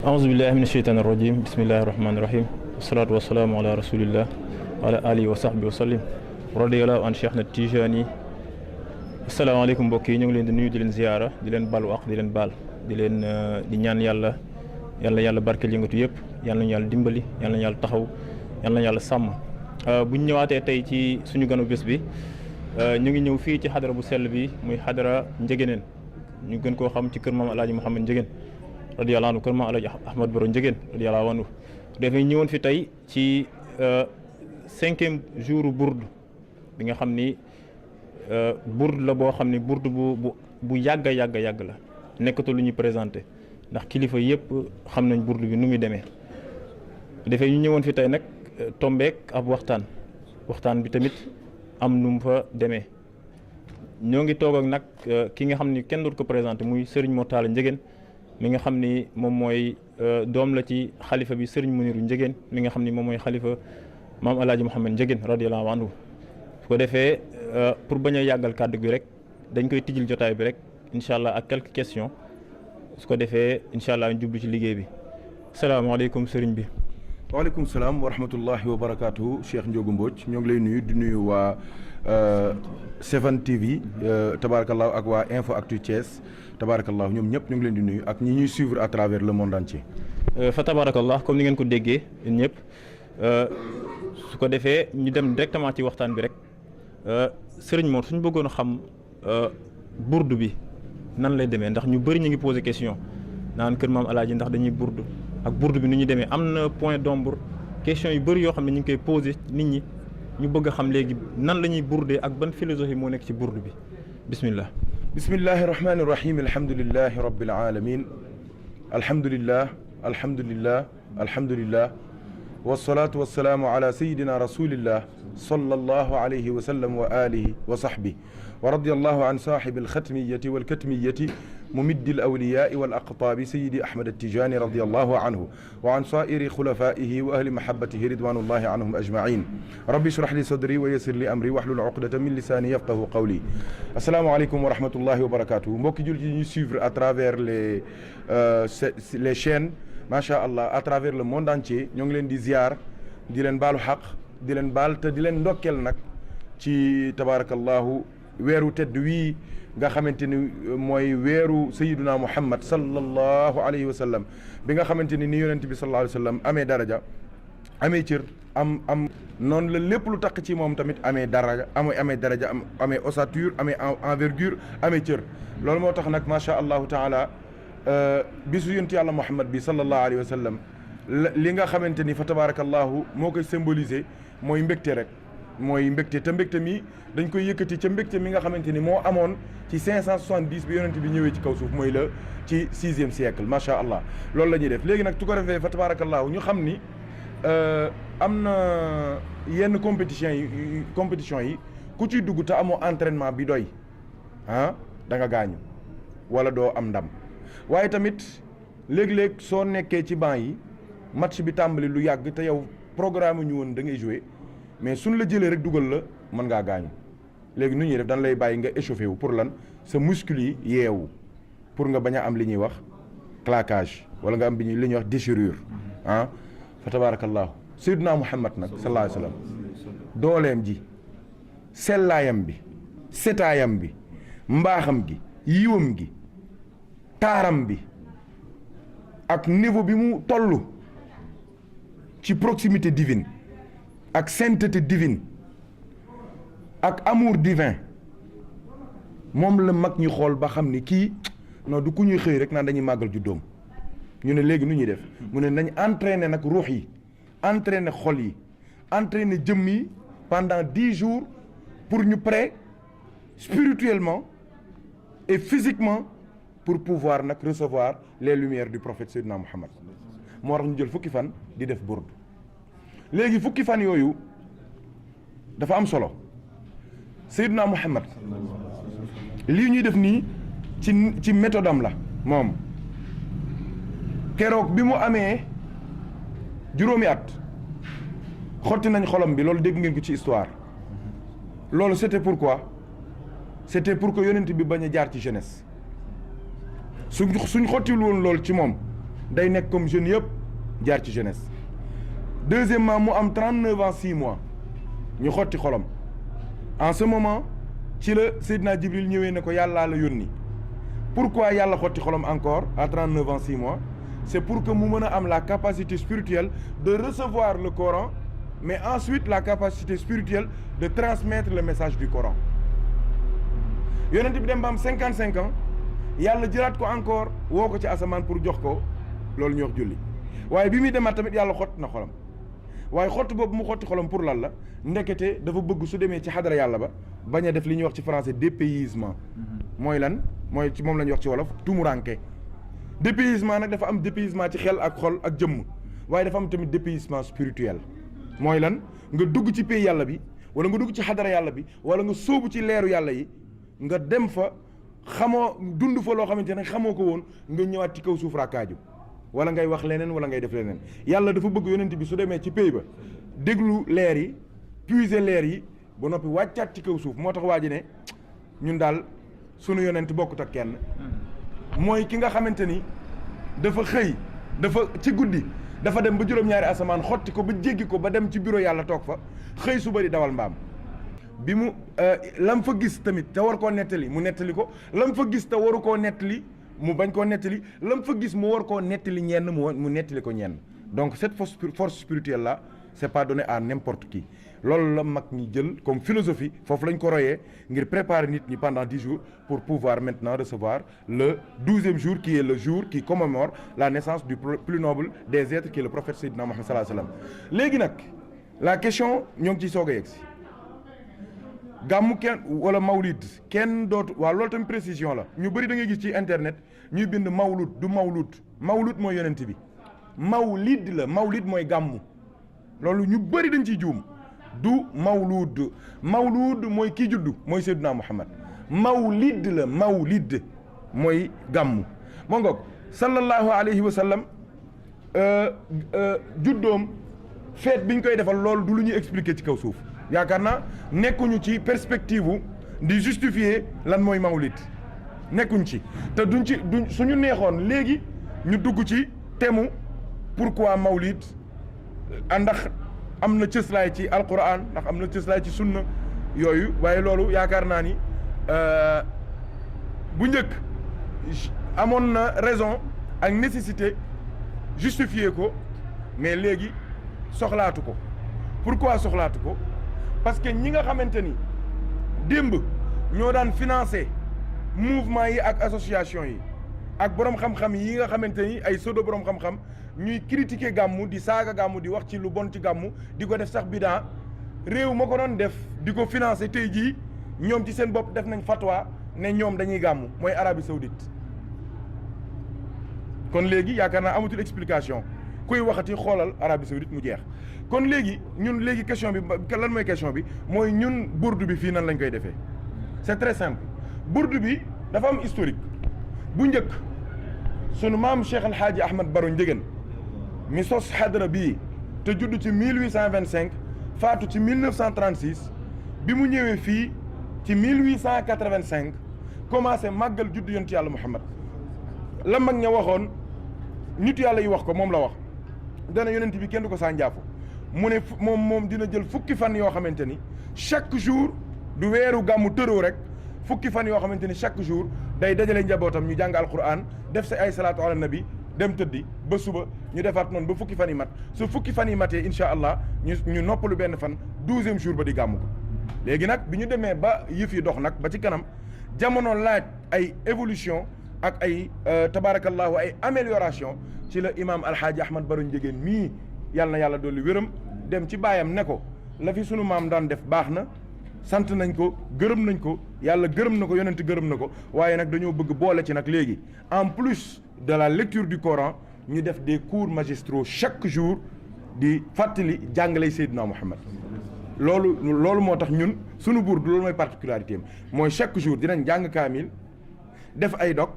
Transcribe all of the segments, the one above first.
aousubillahi min asheytaan irrajim bismillahi irrahmani irrahim wasalatu wasalaamu ala rasulillah wa ala alihi wa sahbi wa sallim radiyallahu an Cheikh na Tijani. asalaamaaleykum mbokk yi ñu ngi leen di nuyu di leen ziyaara di leen balu ak di leen baal di leen di ñaan yàlla barkeel yëngatu yëpp yàlla nañu yàlla dimbali yàlla nañu yàlla taxaw yàlla nañu yàlla sàmm. bu ñu ñëwaatee tey ci suñu ganu bés bi ñu ngi ñëw fii ci xadara bu sell bi muy xadara Njëgéneen ñu gën koo xam ci kër maam alaaji Mouhamed Njëgéen radiyallahu anhu kër maam alaaji Ahmad Baro Njëgéen radiyallahu anhu dafay ñëwoon fi tey ci 5e jour bourde bi nga xam ni bourde la boo xam ni bourde bu yàgg la nekkatul lu ñuy présenté ndax kilifa yëpp xam nañ bourde bi nu muy demee dafay ñu ñëwoon fi tey nag tombeek ab waxtaan bi tamit am nu mu fa demee ñoo ngi toog ak nag ki nga xam ni kenn dootu ko présenté muy Serigne Mortalla Njëgéen mi nga xam ni moom mooy doom la ci xalifa bi Serigne Muniru Njëgéen mi nga xam ni moom mooy xalifa maam alaaji Mouhamed Njëgéen radiyallahu anhu su ko defee pour bañ a yàggal kàddu gi rek dañ koy tijjil jotaay bi rek incha allah ak quelques questions su ko defee incha allah ñu jublu ci liggéey bi salaamaaleykum Serigne bi. waaleykum salaam wa rahmatullahi wa barakaatu Cheikh Ndiogou Mbodj ñoo ngi lay nuyu di nuyu waa 7TV tabarakallah ak waa Info Actu Thiès tabarakallah ñoom ñëpp ñu ngi leen di nuyu ak ñi ñuy suivre à travers le monde entier. fa tabarakallah comme ni ngeen ko déggee ñun ñëpp su ko defee ñu dem directement ci waxtaan bi rek Serigne Mor suñu bëggoon a xam bourde bi nan lay demee ndax ñu bëri ñu ngi posé question naan kër maam alaaji ndax dañuy bourde ak bourde bi nu ñu demee am na point d'ombre question yu bëri yoo xam ne ñu ngi koy posé nit ñi ñu bëgg a xam léegi nan la ñuy bourde ak ban philosophie moo nekk ci bourde bi bismillah. bismillahi rahmani rahim alhamdulillahi rabbil alamin alhamdulillah wassalatu wassalaamu ala sayidina rasulillah sallallahu alayhi wa sallam wa alihi wa sahbihi wa radiyallahu an saahibi alxatmiyati walkatmiyati mumiddi alawliyaai walaqtaabi sayidi ahmad attijani radiyallahu anhu wa an saa'iri xulafaihi wa ahli mahabbatihi ridwanullahi anhum ajmain rabbi shrah li sadri wa yassir li amri wahlul uqdatan min lisaani yafqahu qawli asalaamaaleykum wa rahmatullahi wa barakatuhu mbokki jullit yi ñuy suivre à travers les chaînes macha allah à travers le monde entier ñoo ngi leen di ziar di leen baalu xaq di leen baal te di leen ndokkeel nag ci tabarakallahu weeru tedd wii nga xamante ni mooy weeru sayiduna muhammad sallallahu alayhi wa sallam bi nga xamante ni yonent bi sallallahu alayhi wa sallam amee daraja amee cër am noonu la lépp lu taq ci moom tamit amee daraja amee daraja amee ossature amee envergure amee cër loolu moo tax nag macha allahu taala bisu yonent yàlla muhammad bi sallallahu alayhi wa sallam li nga xamante ni fa tabarakallahu moo koy symboliser mooy mbégte rek mooy mbégte te mbégte mi dañ koy yëkkati ca mbégte mi nga xamante ni moo amoon ci 570 bi yonent bi ñëwee ci kaw suuf mooy la ci 6e siècle macha allah loolu la ñuy def léegi nag su ko defee fa tabarakallahu ñu xam ni am na yenn compétition yi ku ciy dugg te amoo entraînement bi doy da nga gaañu wala doo am ndam waaye tamit léeg-léeg soo nekkee ci banc yi match bi tàmbali lu yàgg te yow programme ñu woon da ngay jouer mais suñ la jëlee rek dugal la mën ngaa gaañu léegi nu ñuy def dañ lay bàyyi nga échauffé wu pour lan sa muscle yi yeewu pour nga bañ a am li ñuy wax claquage wala nga am li ñuy wax déchirure fa tabarakallahu sayyiduna muhammad nag sallallahu alayhi wa sallam dooleem ji sellaayam bi setaayam bi mbaaxam gi yiwam gi taaram bi ak niveau bi mu toll ci proximité divine ak sainteté divine ak amour divin moom la mag ñi xool ba xam ni kii non du ku ñuy xëy rek naan dañuy màggal juddoom ñu ne léegi nu ñuy def mu ne nañ entraîner nag ruux yi entraîner xol yi entraîner jëmm yi pendant 10 jours pour ñu prêt spirituellement et physiquement pour pouvoir nag recevoir les lumières du prophète Seydina Muhammad moo tax ñu jël fukki fan di def bourde léegi fukki fan yooyu dafa am solo Seydina Muhammad lii ñuy def nii ci méthode am la moom keroog bi mu amee juróomi at xotti nañ xolam bi loolu dégg ngeen ko ci histoire loolu c'était pourquoi c'était pour que yonent bi bañ a jaar ci jeunesse suñ xottiwul woon loolu ci moom day nekk comme jeune yëpp jaar ci jeunesse. Deuxièmement mu am 39 ans 6 mois ñu xotti xolam en ce moment ci la Seydina Jibril ñëwee ne ko yàllaa la yónni. Pourquoi yàlla xotti xolam encore à 39 ans 6 mois? C'est pour que mu mën a am la capacité spirituelle de recevoir le Coran, mais ensuite la capacité spirituelle de transmettre le message du Coran. Yonent bi dem ba am 55 ans yàlla jëlaat ko encore woo ko ci asamaan pour jox ko loolu ñuy wax julli waaye bi muy demaat tamit yàlla xott na xolam waaye xott boobu mu xotti xolam pour lan la ndekete dafa bëgg su demee ci xadara yàlla ba bañ a def li ñuy wax ci français dépaysement. mooy lan mooy ci moom la ñuy wax ci wolof tumuranke. Dépaysement nag dafa am dépaysement ci xel ak xol ak jëmm waaye dafa am tamit dépaysement spirituel mooy lan nga dugg ci pays yàlla bi wala nga dugg ci xadara yàlla bi wala nga sóobu ci leeru yàlla yi nga dem fa xamoo dund fa loo xamante ne xamoo ko woon nga ñëwaat ci kaw suuf raakaaju wala ngay wax leneen wala ngay def leneen yàlla dafa bëgg yonent bi su demee ci pays ba déglu leer yi puiser leer yi ba noppi wàccaat ci kaw suuf moo tax waa ji ne ñun daal sunu yonent bokkut ak kenn mooy ki nga xamante ni dafa xëy dafa ci guddi dafa dem ba juróom-ñaari asamaan xotti ko ba jéggi ko ba dem ci bureau yàlla toog fa xëy suba di dawal mbaam bi mu lam fa gis tamit te war koo nettali mu nettali ko lam fa gis te waru koo nettali mu bañ koo nettali lam fa gis mu war koo nettali ñenn mu nettali ko ñenn donc cette force spirituelle là c'est pas donné à n'importe qui loolu la mag ñi jël comme philosophie foofu lañ ko royee ngir préparer nit ñi pendant 10 jours pour pouvoir maintenant recevoir le 12e jour qui est le jour qui commémore la naissance du plus noble des êtres qui est le prophète Seydina Muhammad sallallahu alayhi wa sallam. Léegi nag la question ñoo ngi ciy soog a yegg si gàmmu kenn wala mawlid kenn dootu waaw loolu tamit précision la ñu bëri da ngay gis ci internet ñuy bind mawlud du mawlud mooy yonent bi mawlid la mawlid mooy gàmmu loolu ñu bëri dañ ciy juum du mawlud mooy kii juddu mooy Seydina Muhammad mawlid la mawlid mooy gàmmu moo ngoog sallallahu alayhi wa sallam juddoom feet biñ koy defal loolu du lu ñuy expliquer ci kaw suuf yaakaar naa nekkuñu ci perspective di justifier lan mooy mawlid nekkuñ ci te duñ suñu neexoon léegi ñu dugg ci temu pourquoi mawlid ndax am na cëslaay ci alquran ndax am na cëslaay ci sunna yooyu waaye loolu yaakaar naa ni bu njëkk amoon na raison ak nécessité justifier ko mais léegi soxlaatu ko pourquoi soxlaatu ko parce que ñi nga xamante ni démb ñoo daan financer mouvement yi ak association yi ak borom xam-xam yi nga xamante ni ay pseudo borom xam-xam ñuy critiquer gàmmu di saaga gàmmu di wax ci lu bon ci gàmmu di ko def sax bidaa réew ma ko doon def di ko financer tey jii ñoom ci seen bopp def nañ fatwa ne ñoom dañuy gàmmu mooy Arabie Saoudite kon léegi yaakaar naa amatul explication kuy waxati xoolal Arabie Saoudite mu jeex kon léegi ñun léegi question bi lan mooy question bi mooy ñun burdu bi fii nan lañ koy defee c'est très simple burdu bi dafa am historique bu njëkk sunu maam Cheikh El Hadji Ahmad Baro Ndiéguène mi sos xadra bii te judd ci 1825 faatu ci 1936 bi mu ñëwee fii ci 1885 commencé màggal juddu yonent yàlla Muhammad la mag ña waxoon nit yàlla yi wax ko moom la wax dana yonent bi kenn du ko saa njaafu mu ne moom dina jël fukki fan yoo xamante ni chaque jour du weeru gàmmu tëroo rek fukki fan yoo xamante ni chaque jour day dajale njabootam ñu jàng alquran def sa ay salaatu ala nabi dem tëddi ba suba ñu defaat noonu ba fukki fan yi mat su fukki fan yi matee incha allah ñu noppalu benn fan 12e jour ba di gàmmu ko léegi nag bi ñu demee ba yëf yi dox nag ba ci kanam jamono laaj ay évolution ak ay tabarakallahu ay amélioration ci la imam alhaaji Ahmad Baro Ndiéguène mii yàlla na yàlla dolli wéram dem ci baayam ne ko la fi sunu maam daan def baax na sant nañ ko gërëm nañ ko yàlla gërëm na ko yonent gërëm na ko waaye nag dañoo bëgg boole ci nag léegi en plus de la lecture du Coran ñu def des cours magistraux chaque jour di fàttali jàngalay Seydina Muhammad loolu moo tax ñun sunu burdu loolu mooy particularité am mooy chaque jour dinañ jàng kaamil def ay dog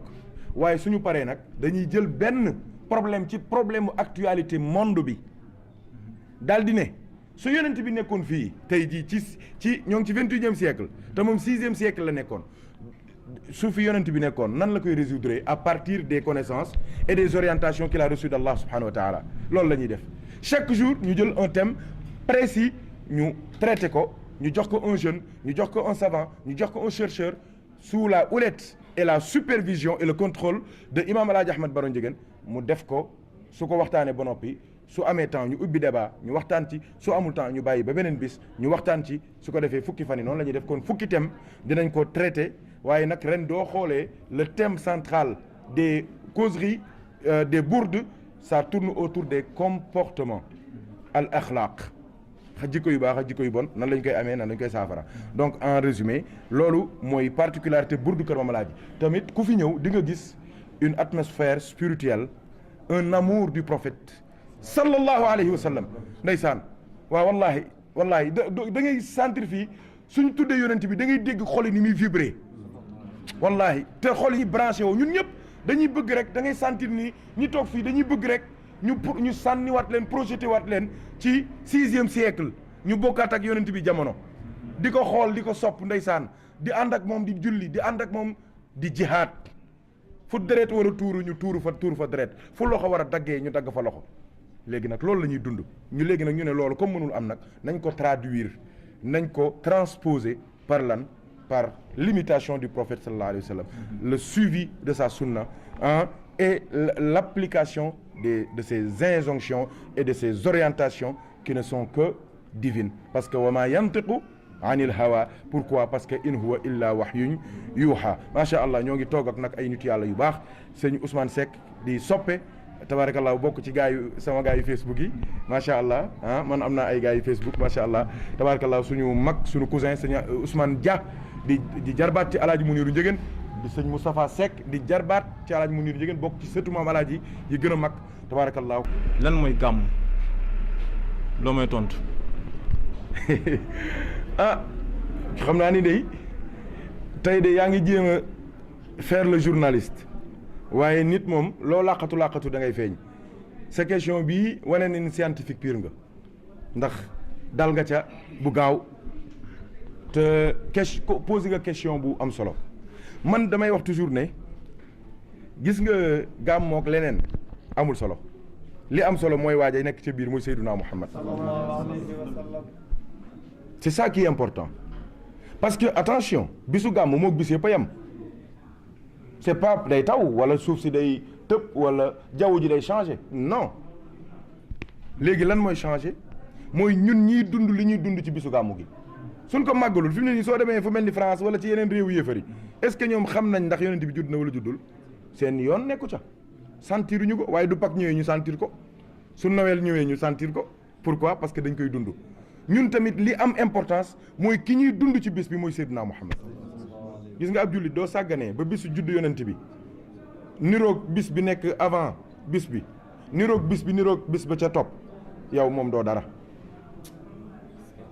waaye suñu paree nag dañuy jël benn problème ci problème mu actualité monde bi daal di ne su yonent bi nekkoon fii tey jii ci ñoo ngi ci 21e siècle te moom 6e siècle la nekkoon su fi yonent bi nekkoon nan la koy résoudre à partir des connaissances et des orientations qu'il a reçues d'Allah subhanahu wa taala loolu la ñuy def chaque jour ñu jël un thème précis ñu traité ko ñu jox ko un jeune ñu jox ko un savant ñu jox ko un chercheur sous la houlette et la supervision et le contrôle de imam Alaaji Ahmad Baro Ndiéguène mu def ko su ko waxtaanee ba noppi su amee temps ñu ubbi débat ñu waxtaan ci su amul temps ñu bàyyi ba beneen bis ñu waxtaan ci su ko defee fukki fan yi noonu la ñuy def kon fukki thème dinañ ko traité waaye nag ren doo xoolee le thème central des causeries des bourdes ça tourne autour des comportements al axlaaq jikko yu baax ak jikko yu bon nan lañ koy amee nan lañ koy saafara donc en résumé loolu mooy particularité bourde Kër Mame Alaaji tamit ku fi ñëw di nga gis une atmosphère spirituelle un amour du prophète sallallahu alayhi wa sallam ndeysaan waaw wallahi da ngay sentir fii suñ tuddee yonent bi da ngay dégg xol yi ni muy vibrer wallahi te xol yi branché woo ñun ñëpp dañuy bëgg rek da ngay sentir ni ñi toog fii dañuy bëgg rek ñu sànniwaat leen projeté waat leen ci 6e siècle ñu bokkaat ak yonent bi jamono di ko xool di ko sopp ndeysaan di ànd ak moom di julli di ànd ak moom di jihaad fu deret war a tuuru ñu tuuru fa deret fu loxo war a daggee ñu dagg fa loxo léegi nag loolu la ñuy dund ñu léegi nag ñu ne loolu comme mënul am nag nañ ko traduire nañ ko transposer par l'imitation du prophète sallallahu alayhi wa sallam le suivi de sa sunna et l'application de ses injonctions et de ses orientations qui ne sont que divines parce que wa ma yantiqu anil hawa pourquoi parce que in huwa illa wahyun yuha macha allah ñoo ngi toog ak nag ay nit yàlla yu baax sëñ Ousmane Seck di soppe tabarakallah bokk ci sama gaa yu Facebook yi macha allah man am naa ay gaa yu Facebook macha allah tabarakallah suñu mag suñu cousin sëñ Ousmane Dia di jarbaat ci Alaaji Muniru Ndiéguène di sëñ Moustapha Seck di jarbaat ci Alaaji Muniru Ndiéguène bokk ci sëtu maam Alaaji yi gën a mag tabarakallah. lan mooy gàmm loo may tontu. xam naa ni day tey de yaa ngi jéem a faire le journaliste waaye nit moom loo làqatu da ngay feeñ sa question bii wane na ni scientifique pur nga ndax dal nga ca bu gaaw te posé nga question bu am solo man damay wax toujours ne gis nga gàmm mook leneen amul solo li am solo mooy waajay nekk ca biir muy Seydunaa Muhammad c'est ça qui est important parce que attention bisu gàmm mook bis yëpp a yem c'est pas day taw wala suuf si day tëb wala jaww ji day changer non léegi lan mooy changer mooy ñun ñiy dund li ñuy dund ci bisu gàmmu gi suñ ko màggalul fi mu ne nii soo demee fu mel ni France wala ci yeneen réewu yéefar yi est-ce que ñoom xam nañ ndax yonent bi judd na wala juddul seen yoon nekku ca sentiruñu ko waaye du Pâques ñëwee ñu sentir ko su Noël ñëwee ñu sentir ko pourquoi parce que dañ koy dund ñun tamit li am importance mooy ki ñuy dund ci bis bi mooy Seydina Muhammad gis nga ab jullit doo sàgganee ba bisu judd yonent bi niroog bis bi nekk avant bis bi niroog bis ba ca topp yow moom doo dara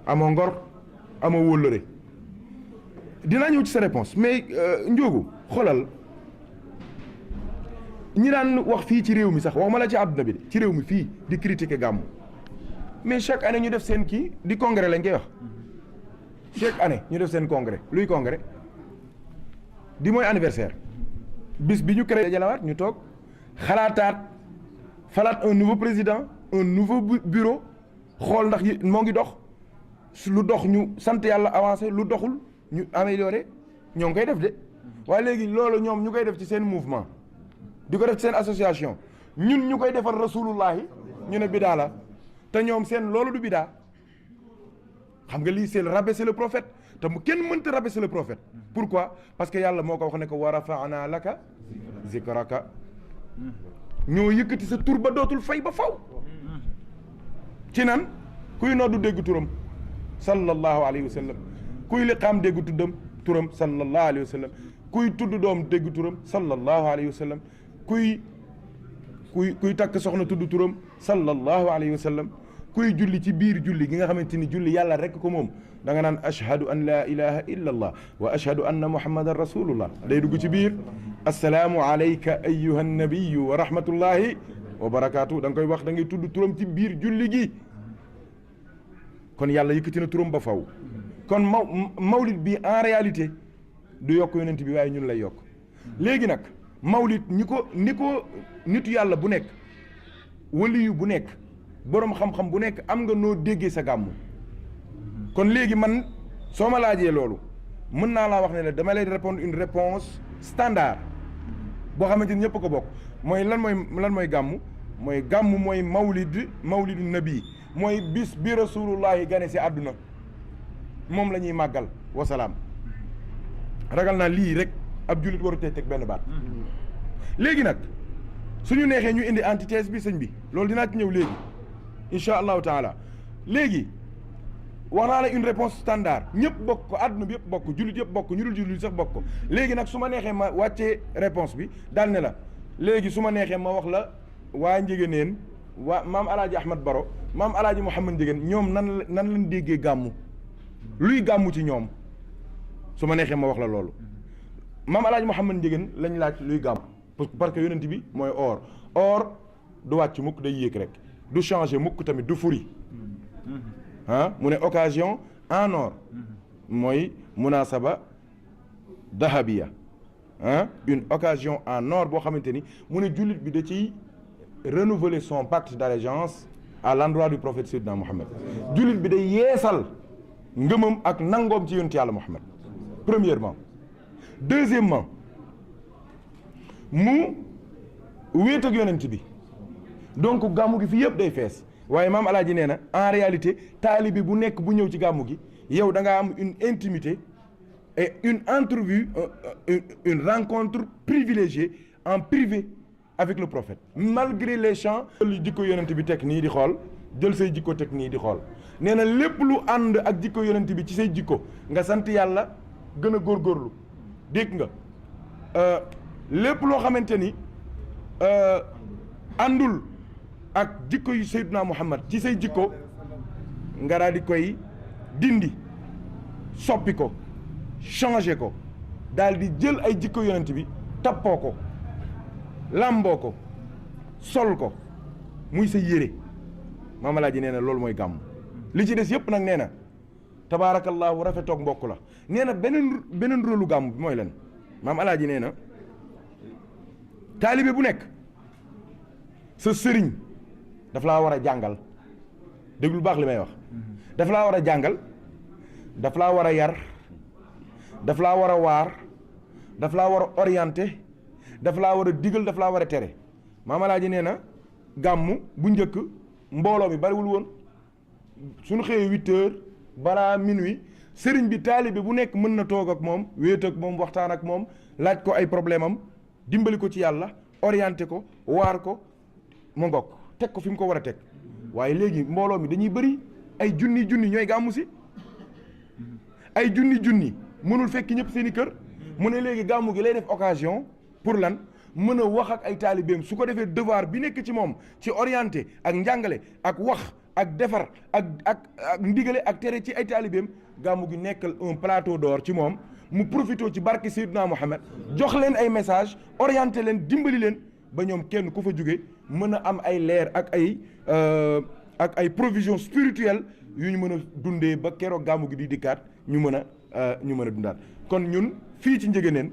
amoo ngor amoo wóllëre dinaa ñëw ci sa réponse mais Ndiogou xoolal ñi daan wax fii ci réew mi sax waxuma la ci àdduna bi de ci réew mi fii di critiquer gàmmu mais chaque année ñu def seen kii di congrès lañ koy wax chaque année ñu def seen congrès luy congrès di mooy anniversaire bis bi ñu créé jalawaat ñu toog xalaataat falaat un nouveau président un nouveau bureau xool ndax moo ngi dox lu dox ñu sant yàlla avancé lu doxul ñu amélioré ñoo ngi koy def de waaye léegi loolu ñoom ñu koy def ci seen mouvement di ko def ci seen association ñun ñu koy defal rasulullahi ñu ne bidaa la te ñoom seen loolu du bidaa xam nga lii c'est rabaisser le prophète te mu kenn mënta rabaisser le prophète pourquoi parce que yàlla moo ko wax ne ko wa rafa'na laka zikraka ñoo yëkkati sa tur ba dootul fay ba faw ci nan kuy noddu dégg turam sallallahu alayhi wa sallam kuy liqaam dégg turam sallallahu alayhi wa sallam kuy tudd doom dégg turam sallallahu alayhi wa sallam kuy takk soxna tudd turam sallallahu alayhi wa sallam kuy julli ci biir julli gi nga xamante ni julli yàlla rekk ko moom da nga naan ashhadu an la ilaha illa allah wa ashhadu anna muhammadan rasulullah day dugg ci biir assalaamu alayka ayyuha nabiyu wa rahmatullahi wa barakaatu da nga koy wax da ngay tudd turam ci biir julli gi kon yàlla yëkkati na turam ba faw kon mawlid bi en réalité du yokk yonent bi waaye ñun lay yokk léegi nag mawlid ni ko nitu yàlla bu nekk waliyu bu nekk boroom xam-xam bu nekk am nga noo déggee sa gàmmu kon léegi man soo ma laajee loolu mën naa laa wax ne la dama lay répondre une réponse standard boo xamante ni ñëpp ko bokk mooy lan mooy gàmmu mooy mawlidu nabi mooy bis bi rasulullahi gane si àdduna moom la ñuy màggal wasalaam ragal naa lii rek ab jullit waru tey teg benn baat léegi nag suñu neexee ñu indi antithèse bi sëñ bi loolu dinaa ci ñëw léegi incha allahu taala léegi wax naa la une réponse standard ñëpp bokk ko àdduna bi yëpp bokk jullit yëpp bokk ñu dul jullit sax bokk ko léegi nag su ma neexee ma wàccee réponse bi daal ne la léegi su ma neexee ma wax la waa Njëgëneen waa maam alaaji Ahmad Baro maam alaaji Mouhamad Njëgën ñoom nan lañ déggee gàmmu luy gàmmu ci ñoom su ma neexee ma wax la loolu maam alaaji Mouhamad Njëgën lañ laaj luy gàmmu parce que yonent bi mooy or du wàcc mukk day yéeg rek du changer mukk tamit du furi mu ne occasion en or mooy munasaba dahabiya une occasion en or boo xamante ni mu ne jullit bi da ciy renouveler son pacte d'allégeance à l'endroit du prophète Seydina Mohammed jullit bi day yeesal ngëmam ak nangoom ci yonent yàlla Mohammed premièrement deuxièmement mu wéet ak yonent bi donc gàmmu gi fi yëpp day fees waaye maam alaaji nee na en réalité taalibi bu nekk bu ñëw ci gàmmu gi yow da nga am une intimité et une entrevue une rencontre privilégiée en privé avec le prophète malgré les chants jël jikko yonent bi teg nii di xool jël say jikko teg nii di xool nee na lépp lu ànd ak jikko yonent bi ci say jikko nga sant yàlla gën a góorgóorlu dégg nga lépp loo xamante ni àndul ak jikko yu Seydina Muhammad ci say jikko nga daal di koy dindi soppi ko changé ko daal di jël ay jikko yonent bi tappoo ko làmboo ko sol ko muy sa yére maam Alaaji nee na loolu mooy gàmm li ci des yëpp nag nee na tabaarakallaahu rafetoog mbokk la nee na beneen rôlu gàmm bi mooy lan maam Alaaji nee na taalibe bu nekk sa sëriñ daf laa war a jàngal déglu baax li may wax daf laa war a jàngal daf laa war a yar daf laa war a waar daf laa war a orienté daf laa war a digal daf laa war a tere maam Alaaji nee na gàmmu bu njëkk mbooloo mi bariwul woon suñu xëyee 8 heures balaa minuit sëriñ bi taalibe bu nekk mën na toog ak moom wéet ak moom waxtaan ak moom laaj ko ay problème am dimbali ko ci yàlla orienté ko waar ko mu ngokk teg ko fi mu ko war a teg waaye léegi mbooloo mi dañuy bëri ay junni ñooy gàmmu si ay junni mënul fekk ñëpp seen i kër mu ne léegi gàmmu gi lay def occasion pour lan mën a wax ak ay taalibeem su ko defee devoir bi nekk ci moom ci orienté ak njàngale ak wax ak defar ak ndigale ak tere ci ay taalibeem gàmmu gi nekkal un plateau d'or ci moom mu profité ci barke Seydina Mohamed jox leen ay message orienté leen dimbali leen ba ñoom kenn ku fa jóge mën a am ay leer ak ay provisions spirituelles yu ñu mën a dundee ba keroog gàmmu gi di dikkaat ñu mën a dundaat kon ñun fii ci Njëgëneen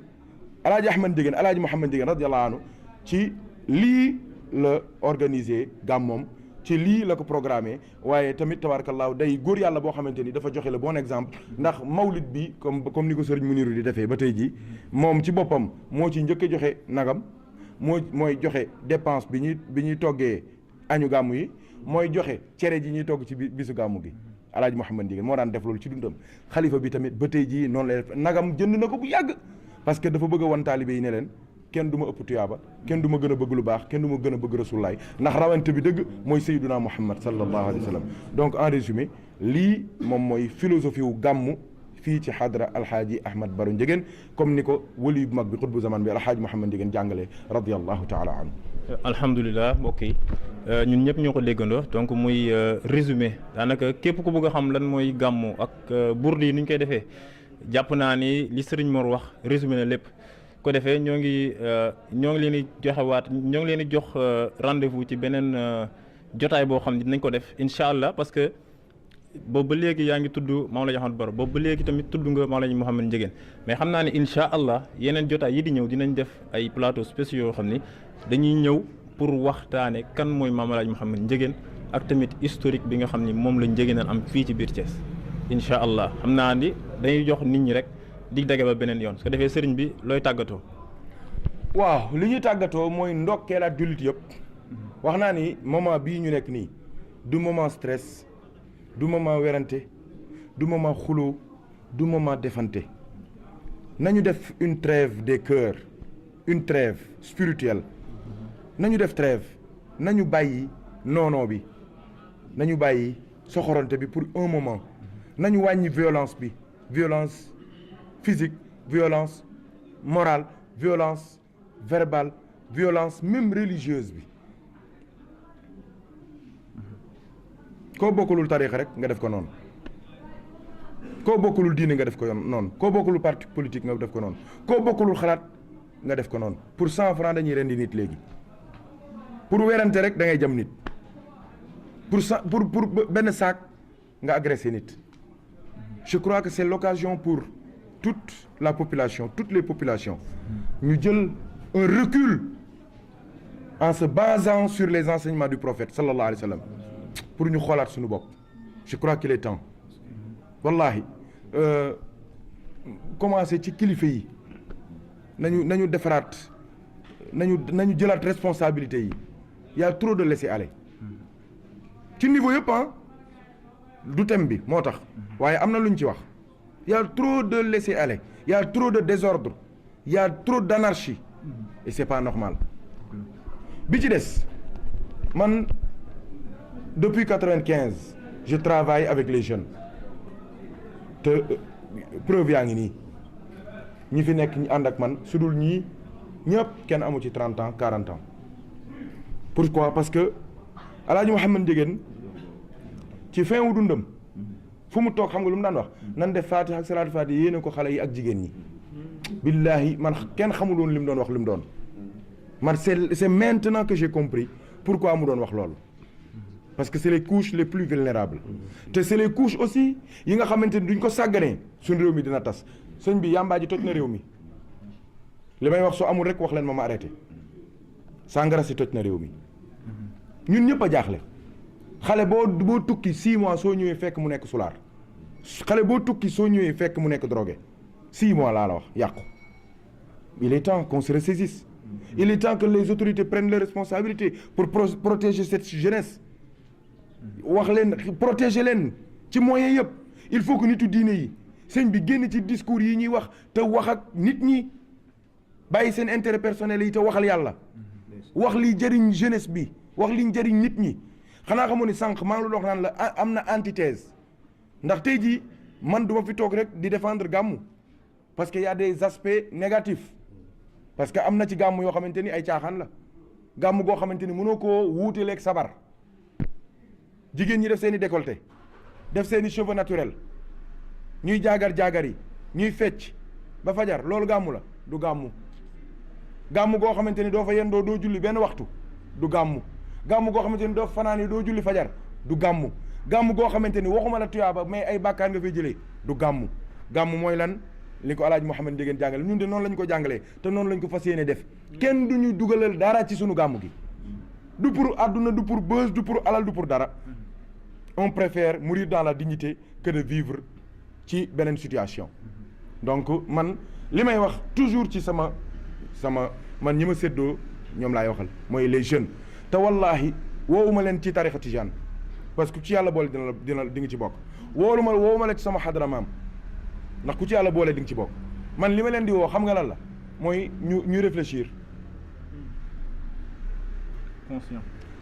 alaaji Ahmad Njëgën alaaji Mouhamad Njëgën radiyallahu anhu ci lii la organiser gàmmoom ci lii la ko programmé waaye tamit tabarakallahu day góor yàlla boo xamante ni dafa joxe le bon exemple ndax mawlid bi comme ni ko sëriñ Muniru di defee ba tey jii moom ci boppam moo ci njëkk a joxe nagam mooy joxe dépense bi ñuy toggee añu gàmmu yi mooy joxe cere ji ñuy togg ci bisu gàmmu gi alaaji Mouhamad Njëgën moo daan def loolu ci dundam xalifa bi tamit ba tey jii noonu lay def nagam jënd na ko bu yàgg parce que dafa bëgg a wan taalibe yi ne leen kenn du ma ëpp tuyaaba kenn du ma gën a bëgg lu baax kenn du ma gën a bëgg rasulullaay ndax rawante bi dëgg mooy sayyiduna Muhammad sallallahu alayhi wa sallam donc en résumé lii moom mooy philosophie wu gàmmu fii ci xadra alxaaji Ahmad Baro Njëgën comme ni ko wali bu mag bi xutbu zaman bi alxaaji Mouhamad Njëgën jàngalee radiyallahu taala anhu alhamdulilah mbokk yi ñun ñëpp ñoo ko déggandoo donc muy résumé daanaka képp ku bëgg a xam lan mooy gàmmu ak burdi yi ni ñu koy defee jàpp naa ni li Serigne Mor wax résumé na lépp ko defee ñoo ngi leen di joxewaat ñoo ngi leen di jox rendez-vous ci beneen jotaay boo xam ne dinañ ko def incha allah parce que boobu ba léegi yaa ngi tudd Mawlaana Ahmad Baro boobu ba léegi tamit tudd nga Mawlaana Mouhamed Ndiéguène mais xam naa ne incha allah yeneen jotaay yi di ñëw dinañ def ay plateau spéciaux yoo xam ni dañuy ñëw pour waxtaane kan mooy Mawlaana Mouhamed Ndiéguène ak tamit historique bi nga xam ni moom la Ndiéguène am fii ci biir Thiès incha allah xam naa ni dañuy jox nit ñi rek dig dage ba beneen yoon su ko defee sëriñ bi looy tàggatoo. waaw li ñuy tàggatoo mooy ndokkeel ak jullit yëpp wax naa ni moment bii ñu nekk nii du moment stress du moment werante du moment xuloo du moment defante nañu def une trêve des cœurs une trêve spirituelle nañu def trêve nañu bàyyi noonoo bi nañu bàyyi soxorante bi pour un moment nañu wàññi violence bi violence physique violence morale violence verbale violence même religieuse bi koo bokkulul tariixa rek nga def ko noonu koo bokkulul diine nga def ko noonu koo bokkulul parti politique nga def ko noonu koo bokkulul xalaat nga def ko noonu pour 100 francs dañuy rendi nit léegi pour werante rek da ngay jam nit pour benn sac nga agressé nit je crois que c'est l'occasion pour toute la population toutes les populations ñu jël un recul en se basant sur les enseignements du prophète sallallahu alayhi wa sallam pour ñu xoolaat suñu bopp je crois qu'il est temps wallahi commencé ci kilifa yi nañu defaraat nañu jëlaat responsabilité yi y a trop de laisser-aller ci niveau yëpp du thème bi moo tax waaye am na lu ñu ci wax y a trop de laisser-aller y a trop de désordre y a trop d'anarchie et c'est pas normal bi ci des man depuis 95 je travaille avec les jeunes te preuve yaa ngi nii ñi fi nekk ñu ànd ak man su dul ñii ñëpp kenn amu ci 30 ans 40 ans pourquoi parce que Alaaji Mouhamed Ndiéguène ci fin wu dundam fu mu toog xam nga lu mu daan wax nan def Fatiha ak salaatu Fatiha yéene ko xale yi ak jigéen ñi billahi man kenn xamul woon li mu doon wax li mu doon man c'est maintenant que j'ai compris pourquoi mu doon wax loolu parce que c'est les couches les plus vulnérables te c'est les couches aussi yi nga xamante ni duñ ko sàgganee suñ réew mi dina tas sëñ bi yàmbaa ji toj na réew mi li may wax soo amul rek wax leen ma arrêté sàngara si toj na réew mi ñun ñëpp a jaaxle xale boo tukki 6 mois soo ñëwee fekk mu nekk sulaar xale boo tukki soo ñëwee fekk mu nekk drogué 6 mois laa la wax yàqu il est temps qu'on se ressaisisse il est temps que les autorités prennent leurs responsabilités pour protéger cette jeunesse wax leen protéger leen ci moyens yëpp il faut que nitu diine yi sëñ bi génn ci discours yi ñuy wax te wax ak nit ñi bàyyi seen intérêt personnel yi te waxal yàlla wax li jëriñ jeunesse bi wax li jëriñ nit ñi xanaa xamoon ni sànq maa ngi la wax naan la am na antithèse ndax tey jii man duma fi toog rek di défendre gàmmu parce que y a des aspects négatifs parce que am na ci gàmmu yoo xamante ni ay caaxaan la gàmmu goo xamante ni mënoo koo wuuteleeg sabar jigéen ñi def seen i décolleté def seen i cheveux naturels ñuy jaagar yi ñuy fecc ba fajar loolu gàmmu la du gàmmu gàmmu goo xamante ni doo fa yendoo doo julli benn waxtu du gàmmu gàmmu goo xamante ni doo fanaan yi doo julli fajar du gàmmu gàmmu goo xamante ni waxuma la tuyaaba mais ay bàkkaar nga fay jëlee du gàmmu gàmmu mooy lan li ko Alaaji Mouhamed Ndiéguène jàngale ñun de noonu lañ ko jàngalee te noonu lañ ko fas yéene def kenn du ñu dugalal dara ci sunu gàmmu gi du pour àdduna du pour buzz du pour alal du pour dara on préfère mourir dans la dignité que de vivre ci beneen situation donc man li may wax toujours ci sama man ñi ma séddoo ñoom laay waxal mooy les jeunes te wallahi woowuma leen ci tarixa tijaan parce que ku ci yàlla boole dina di nga ci bokk woowuma la ci sama xadra maam ndax ku ci yàlla boole di nga ci bokk man li ma leen di woo xam nga lan la mooy ñu réfléchir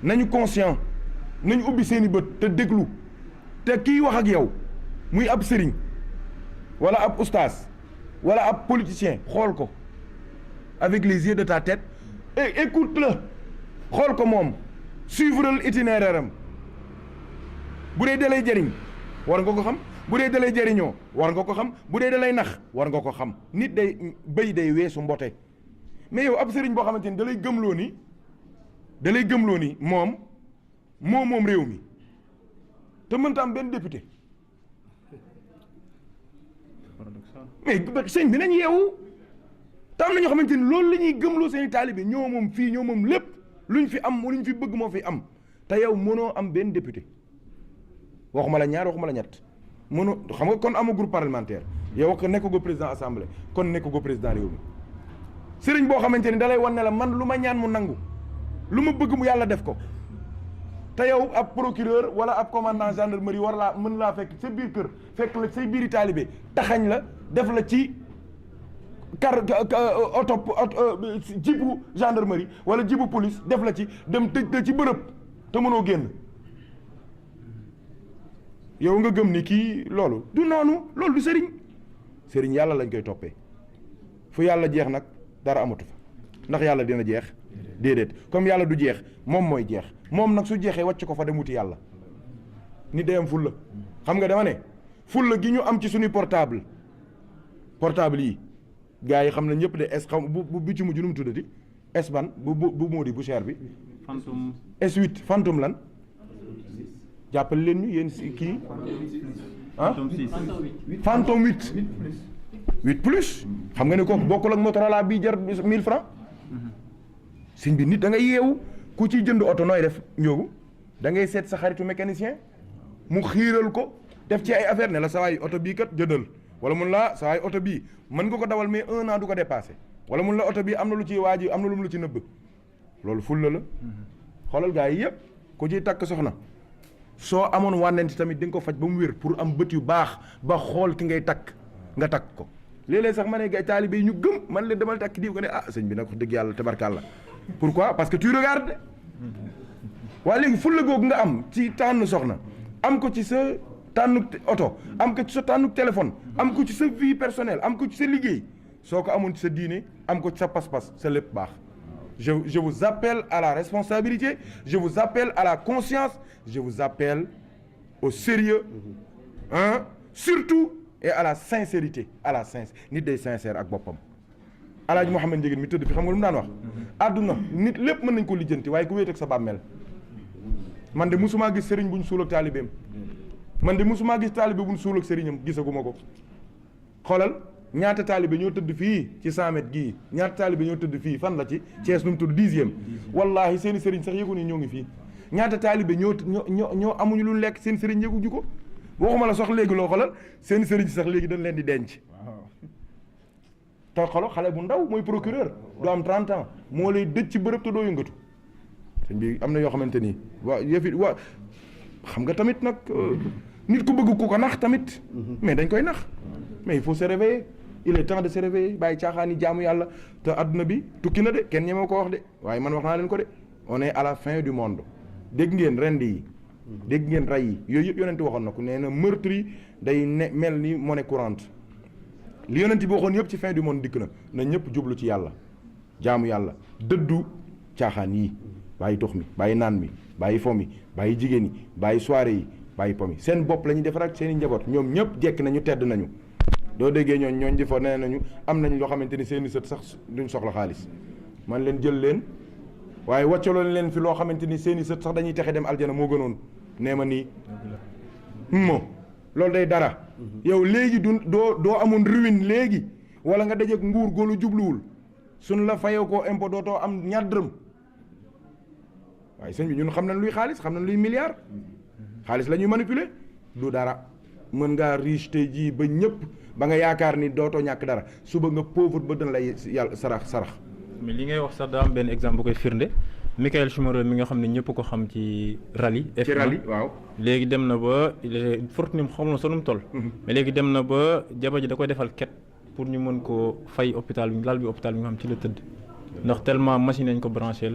nañu conscient nañu ubbi seeni bët te déglu te kii wax ak yow muy ab sëriñ wala ab ustaas wala ab politicien xool ko avec les yeux de ta tête et écoute-le xool ko moom suivre l'itinéraire am bu dee dalay jëriñ war nga ko xam bu dee dalay jëriñoo war nga ko xam bu dee dalay nax war nga ko xam nit day bëy day weesu mbote mais yow ab sëriñ boo xamante ni dalay gëmloo ni moom réew mi te mënta am benn député mais sëñ bi nañ yeewu. te am na ñoo xamante ni loolu la ñuy gëmloo seen i taalibe ñoo moom fii ñoo moom lépp luñ fi am luñ fi bëgg moo fi am te yow mënoo am benn député waxuma la ñaar waxuma la ñett mënoo xam nga kon amoo groupe parlementaire yow ko nekk go président assemblée kon nekk go président réew mi sëriñ boo xamante ni da lay wan ne la man lu ma ñaan mu nangu lu ma bëgg mu yàlla def ko te yow ab procureur wala ab commandant gendarmerie war laa mën laa fekk sa biir kër fekk la say biiri taalibe taxañ la def la ci oto jibu gendarmerie wala jibu police def la ci dem tëj la ci bërëb te mënoo génn yow nga gëm ni kii loolu du noonu loolu du sëriñ yàlla lañ koy toppee fu yàlla jeex nag dara amatu fa ndax yàlla dina jeex déedéet comme yàlla du jeex moom mooy jeex moom nag su jeexee wàcc ko fa dem wuti yàlla ni day am fulla xam nga dama ne fulla gi ñu am ci suñuy portable yi gars yi xam na ñëpp de S xam bu ci mujj nu mu tuddati S ban bu moodi bu cher bi Phantom S8 Phantom lan jàppale leen ñu yéen si kii ah Phantom 8 plus xam nga ne kooku bokkul ak Motorola bii jar 1000 francs sëñ bi nit da ngay yeewu ku ciy jënd oto nooy def njóogu da ngay seet sa xaritu mécanicien mu xiiral ko def ci ay affaire ne la sa waay oto bii kat jëndal wala mun laa sa waay oto bii mën nga ko dawal mais 1 an du ko dépassé wala mun la oto bii am na lu ci waaj am na lu mu la ci nëbb loolu fulla la xoolal gars yi yëpp ku ciy takk soxna soo amoon wànnenti tamit di nga ko faj ba mu wér pour am bët yu baax ba xool ki ngay takk nga takk ko léeg-léeg sax ma ne gay taalibe yi ñu gëm man leen demal takk diw ko ne ah sëñ bi nag wax dëgg yàlla tabarkàlla pourquoi parce que tu regardes waaye léegi fulla googu nga am ci tànn soxna am ko ci sa tànnu oto am ko ci sa tànnu téléphone am ko ci sa vie personnelle am ko ci sa liggéey soo ko amoon ci sa diine am ko ci sa pas-pas sa lépp baax je vous appelle à la responsabilité je vous appelle à la conscience je vous appelle au sérieux hein surtout et à la sincérité nit day sincère ak boppam Alaaji Mouhamed Ndiéguène mi tëdd fi xam nga lu mu daan wax àdduna nit lépp mën nañ ko lijjanti waaye ku wéet ak sa bàmmeel man de musumaa gis sëriñ buñ suul ak taalibeem man de musumaa gis taalibe buñ suul ak sëriñam gisaguma ko xoolal ñaata taalibe ñoo tëdd fii ci 100 mètres gii ñaata taalibe ñoo tëdd fii fan la ci Thiès nu mu tudd 10e wallaahi seeni sëriñ sax yëgu ni ñoo ngi fii ñaata taalibe ñoo amuñu lu lekk seen sëriñ yëguñu ko waxuma la sax léegi loo xoolal seen sëriñ sax léegi dañ leen di denc te xolo xale bu ndaw mooy procureur doo am 30 ans moo lay dëj ci bërëb te doo yëngatu sëñ bi am na yoo xamante nii waa yëfi waa xam nga tamit nag nit ku bëgg ku ko nax tamit mais dañ koy nax mais il faut se réveiller il est temps de se réveiller bàyyi caaxaan yi jaamu yàlla te adduna bi tukki na de kenn ñemew ko wax de waaye man wax naa leen ko de on est à la fin du monde dégg ngeen rend yi dégg ngeen ray yi yooyu yëpp yonent waxoon na ko nee na meurtre yi day mel ni monnaie courante li yonent bi waxoon yëpp ci fin du monde dikk na ñëpp jublu ci yàlla jaamu yàlla dëddu caaxaan yi bàyyi tox mi bàyyi naan mi bàyyi fo mi bàyyi jigéen yi bàyyi soirée yi bàyyi po mi seen bopp la ñuy defar ak seen i njaboot ñoom ñëpp jekk nañu tedd nañu doo déggee ñooñ di fa nee nañu am nañ loo xamante ni seen i sët sax duñ soxla xaalis man leen jël leen waaye wàccaloon leen fi loo xamante ni seen i sët sax dañuy texe dem aljana moo gënoon nee ma nii loolu day dara yow léegi doo amoon ruine léegi wala nga dajeek nguur góolu jubluwul suñ la fayoo koo impôt dootoo am ñaar dërëm waaye sëñ bi ñun xam nañ luy xaalis xam nañ luy milliard xaalis la ñuy manipuler du dara mën ngaa riche tey jii ba ñëpp ba nga yaakaar ni dootoo ñàkk dara suba nga pauvre ba dana lay yàlla sarax mais li ngay wax sax daa am benn exemple bu koy firnde Michael Schumacher mi nga xam ne ñëpp ko xam ci rallye ci rallye waaw léegi dem na ba fortune xam na sa nu mu toll mais léegi dem na ba jabar ji da koy defal ket pour ñu mën koo fay hôpital bi lal bi hôpital bi nga xam ci la tëdd ndax tellement machine nañ ko branché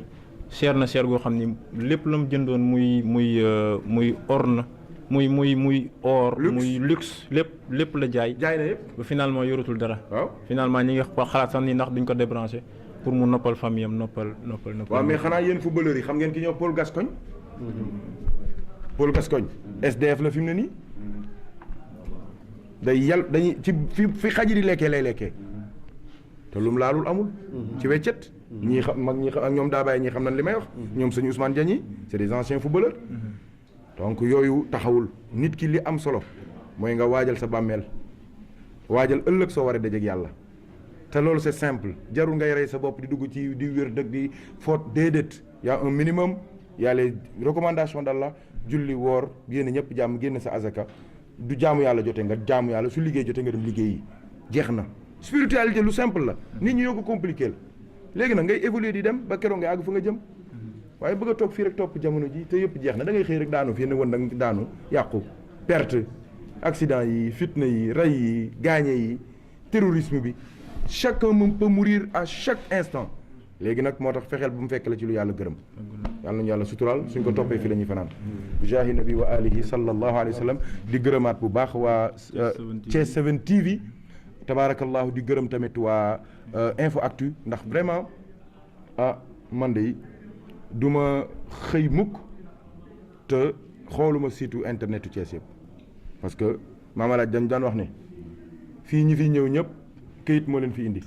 cher na cher goo xam ni lépp la mu jëndoon muy orne muy or muy luxe lépp la jaay na yëpp ba finalement yoratul dara waaw finalement ñi nga xalaat sax ni ndax duñ ko débranché pour mu noppal famille am noppal waaw mais xanaa yéen footballeurs yi xam ngeen ki ñëw Paul Gascogne Paul Gascogne SDF la fi mu ne nii dañuy ci fi xaji di lekkee lay lekkee te lum laalul amul ci weccet ñii xam mag ñi xam ak ñoom daa bàyyi ñi xam nañ li may wax ñoom sëñ Ousmane Diagne yi c'est des anciens footballeurs donc yooyu taxawul nit ki li am solo mooy nga waajal sa bàmmeel waajal ëllëg soo waree dajeeg yàlla te loolu c'est simple jarul ngay rey sa bopp di dugg ci di wér dëgg di foot déedéet y a un minimum y a les recommandations d'Allah julli woor génn ñëpp jàmm génn sa azaka du jaamu yàlla jotee nga jaamu yàlla su liggéey jotee nga dem liggéey yi jeex na spiritualité lu simple la nit ñi yoo ko compliqué la léegi nag ngay évoluer di dem ba keroog nga àgg fa nga jëm waaye bëgg a toog fii rek topp jamono ji te yëpp jeex na da ngay xëy rek daanu fii ne woon da daanu yàqu perte accident yi fitna yi rey yi gaañe yi terrorisme bi chacun peut mourir à chaque instant léegi nag moo tax fexeel bu mu fekk la ci lu yàlla gërëm yàlla nañu yàlla suturaal suñ ko toppee fii la ñuy fanaan jaahi nabi wa alihi sallallahu alayhi wa sallam di gërëmaat bu baax waa Thiès 7 TV tabaarakallahu di gërëm tamit waa Info Actu ndax vraiment man de du ma xëy mukk te xooluma site internet yu Thiès yëpp parce que maamalaaj dañ daan wax ne fii ñi fi ñëw ñëpp këyit moo leen fi indi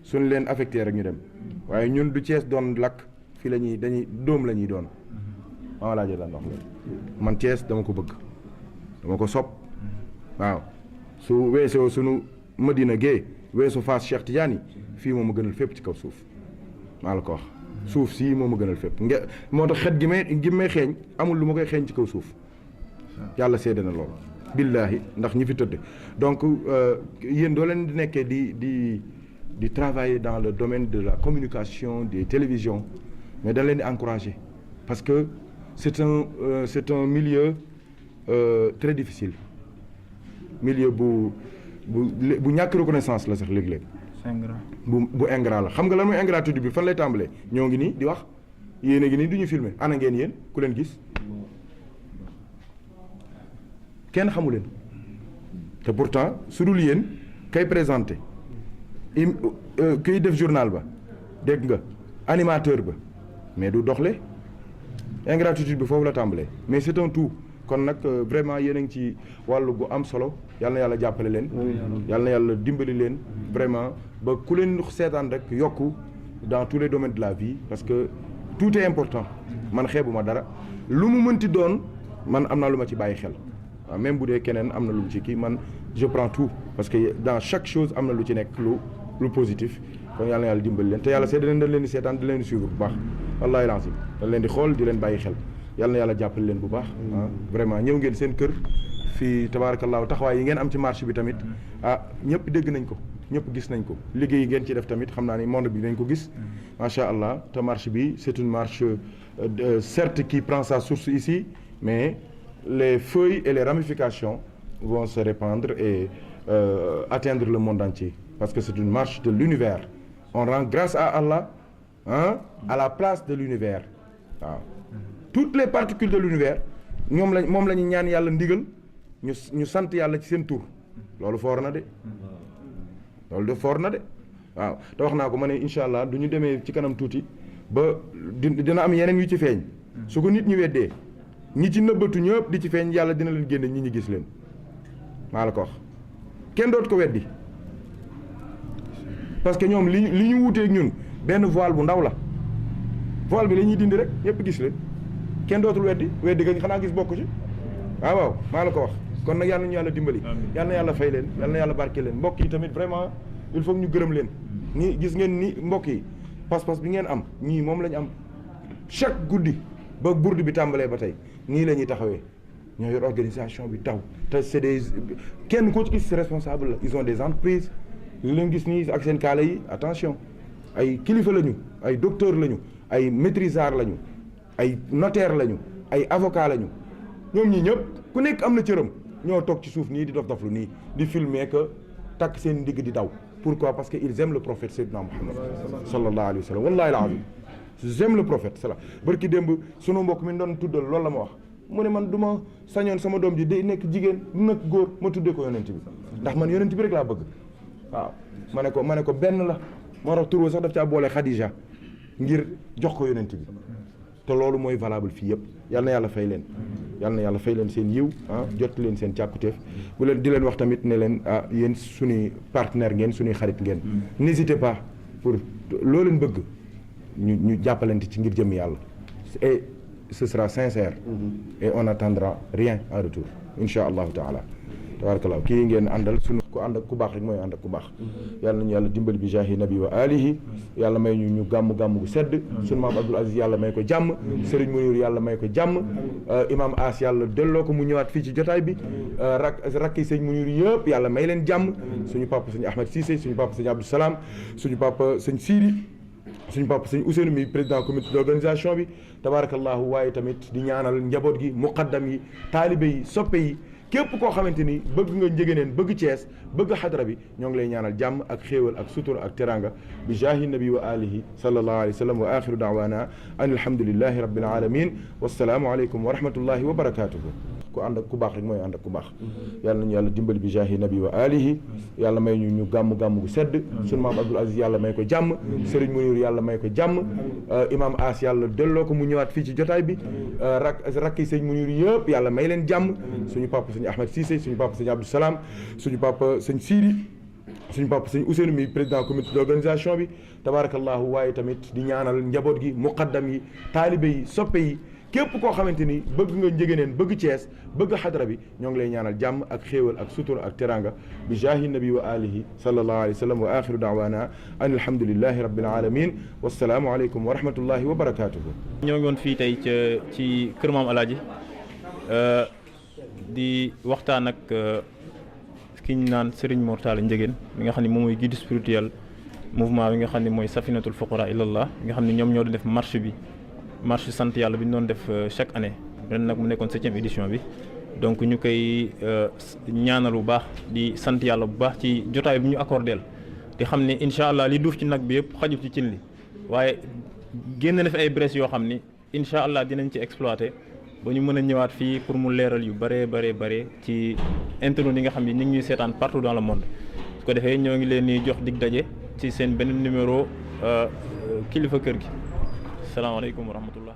suñ leen affecté rek ñu dem waaye ñun du Thiès doon lakk fii la ñuy dañuy dóom la ñuy doon maamalaaj daan wax loolu man Thiès dama ko bëgg dama ko sopp waaw su weesoo sunu Medina Gueye weesu Fass Cheikh Tidiane fii moom ma gënal fépp ci kaw suuf maa la ko wax suuf sii moom ma gënal fépp moo tax xet gi may xeeñ amul lu ma koy xeeñ ci kaw suuf yàlla seede na loolu billaahi ndax ñi fi tëdd donc yéen doo leen di nekkee di travailler dans le domaine de la communication des télévisions mais dañ leen di encourager parce que c'est un milieu très difficile milieu bu ñàkk reconnaissance la sax léeg-léeg bu ingrat la xam nga lan mooy ingratitude bi fan lay tàmbalee ñoo ngi nii di wax yéen a ngi nii du ñu filmer ana ngeen yéen ku leen gis kenn xamu leen te pourtant su dul yéen kay présenté kuy def journal ba dégg nga animateur ba mais du doxle ingratitude bi foofu la tàmbalee mais c'est un tout kon nag vraiment yéen a ngi ci wàllu gu am solo yal na yàlla jàppale leen yal na yàlla dimbali leen vraiment ba ku leen seetaan rek yokku dans tous les domaines de la vie parce que tout est important man xeebuma dara lu mu mënti doon man am naa lu ma ci bàyyi xel waaw même bu dee keneen am na lu mu ci kii man je prends tout parce que dans chaque chose am na lu ci nekk lu positif kon yal na yàlla dimbali leen te yàlla seet dañ leen di seetaan di leen di suivre bu baax wallaahi lazim dañ leen di xool di leen bàyyi xel yal na yàlla jàppale leen bu baax vraiment ñëw ngeen seen kër fii tabaarakallaahu taxawaay yi ngeen am ci marché bi tamit ñëpp dégg nañ ko ñëpp gis nañ ko liggéey yi ngeen ci def tamit xam naa ni monde bi nañ ko gis macha allah te marche bi c'est une marche certes qui prend sa source ici mais les feuilles et les ramifications vont se répandre et atteindre le monde entier parce que c'est une marche de l'univers on rend grâce à Allah à la place de l'univers waaw toutes les particules de l'univers moom la ñu ñaan yàlla ndigal ñu sant yàlla ci seen tur loolu foor na de loolu de foor na de waaw te wax naa ko ma ne incha allah du ñu demee ci kanam tuuti ba dina am yeneen yu ci feeñ su ko nit ñi weddee ñi ci nëbbatu ñëpp di ci feeñ yàlla dina leen génne ñi gis leen maa la ko wax kenn dootu ko weddi parce que ñoom li ñu wuuteeg ñun benn voile bu ndaw la voile bi la ñuy dindi rek ñëpp gis leen kenn dootul weddi nga xanaa gis bokk ci waaw maa la ko wax kon nag yàlla nañu yàlla dimbali yàlla na yàlla fay leen yàlla na yàlla barke leen mbokk yi tamit vraiment il faut ñu gërëm leen ni gis ngeen ni mbokk yi pas-pas bi ngeen am ñii moom la ñu am chaque guddi ba burdu bi tàmbalee ba tey nii la ñuy taxawee ñoo yor organisation bi taw te c'est des kenn koo ci gis responsable la ils ont des entreprises li leen gis nii ak seen kaala yi attention ay kilifa lañu ay docteur lañu ay maîtrisard lañu ay notaire lañu ay avocat lañu ñoom ñii ñëpp ku nekk am na cëram ñoo toog ci suuf nii di dof doflu nii di filmer que takk seen ndigg di daw pourquoi parce que ils aiment le prophète Seydina Muhammad sallallahu alayhi wa sallam wallahi alazim j'aime le prophète c'est là barki démb sunu mbokk mi doon tuddal loolu la ma wax mu ne man du ma sañoon sama doom ji day nekk jigéen du nekk góor ma tuddee ko yonent bi ndax man yonent bi rek laa bëgg waaw ma ne ko benn la moo tax tur sax daf caa boole Khadija ngir jox ko yonent bi te loolu mooy valable fii yëpp yal na yàlla fay leen yal na yàlla fay leen seen yiw jot leen seen càkkutéef bu leen di leen wax tamit ne leen yéen suñuy partenaire ngeen suñuy xarit ngeen n'hésitez pas pour loo leen bëgg ñu jàppalante ci ngir jëm yàlla et ce sera sincère et on n'attendra rien en retour insha allahu taala tabarakallah kii ngeen àndal suñu ko ànd ak ku baax rek mooy ànd ak ku baax yàlla nañu yàlla dimbali bi jaahi nabi wa alihi yàlla may ñu gàmm gu sedd sunu maam Abdoul Aziz yàlla may ko jàmm Serigne Mounir yàlla may ko jàmm imam As yàlla delloo ko mu ñëwaat fii ci jotaay bi rakki sëñ Mounir yëpp yàlla may leen jàmm suñu papa sëñ Ahmed Cissé suñu papa sëñ Abdou Salam suñu papa sëñ Sidi suñu papa sëñ Ousseynou mi président comité d'organisation bi tabarakallahu waaye tamit di ñaanal njaboot gi muqaddam yi taalibe yi soppe yi képp koo xamante ni bëgg nga Njëgëneen bëgg Cees bëgg xadra bi ñoo ngi lay ñaanal jàmm ak xéewal ak sutura ak teranga bi jaahi nabi wa alihi sallallahu alayhi wa sallam wa axiru daawana an alhamdulillahi rabbil alamin wassalaamu aleykum wa rahmatullahi wa barakatuhu ku ànd ak ku baax rek mooy ànd ak ku baax yàlla nañu yàlla dimbali bi jaahi nabi wa alihi yàlla may ñu gàmm gu sedd sunu maam Abdoul Aziz yàlla may ko jàmm Serigne Mounir yàlla may ko jàmm imam As yàlla delloo ko mu ñëwaat fii ci jotaay bi rakki sëñ Mounir yëpp yàlla may leen jàmm suñu papa sëñ Ahmed Cissé suñu papa sëñ Abdou Salam suñu papa sëñ Sidi suñu papa sëñ Ousseynou mi président comité d'organisation bi tabarakallahu waaye tamit di ñaanal njaboot gi muqaddam yi taalibe yi soppe yi képp koo xamante ni bëgg nga Njëgëneen bëgg Cees bëgg xadra bi ñoo ngi lay ñaanal jàmm ak xéewal ak sutura ak teranga bi jaahi nabi wa alihi sallallahu alayhi wa sallam wa axiru daawana an alhamdulillahi rabbil alamin wassalaamu aleykum wa rahmatullahi wa barakatuhu ñoo ngi woon fii tey ci kër Maam Alaaji di waxtaan ak ki ñu naan Serigne Mor Talla Ndiéguène mi nga xam ne moom mooy guide spirituel mouvement bi nga xam ne mooy Safinatul Fuqara ilallah nga xam ne ñoom ñoo doon def marche sant yàlla bi ñu doon def chaque année ren nag mu nekkoon 7e édition bi donc ñu koy ñaanal bu baax di sant yàlla bu baax ci jotaay bi ñu accordeel di xam ne incha allah li duuf ci nag bi yëpp xajul ci cin li waaye génn na fi ay brèches yoo xam ni incha allah dinañ ci exploiter ba ñu mën a ñëwaat fii pour mu leeral yu bare ci internet yi nga xam ne ñu ngi ñuy seetaan partout dans le monde su ko defee ñoo ngi leen di jox dig daje ci seen benn numéro kilifa kër gi salaamaaleykum wa rahmatullah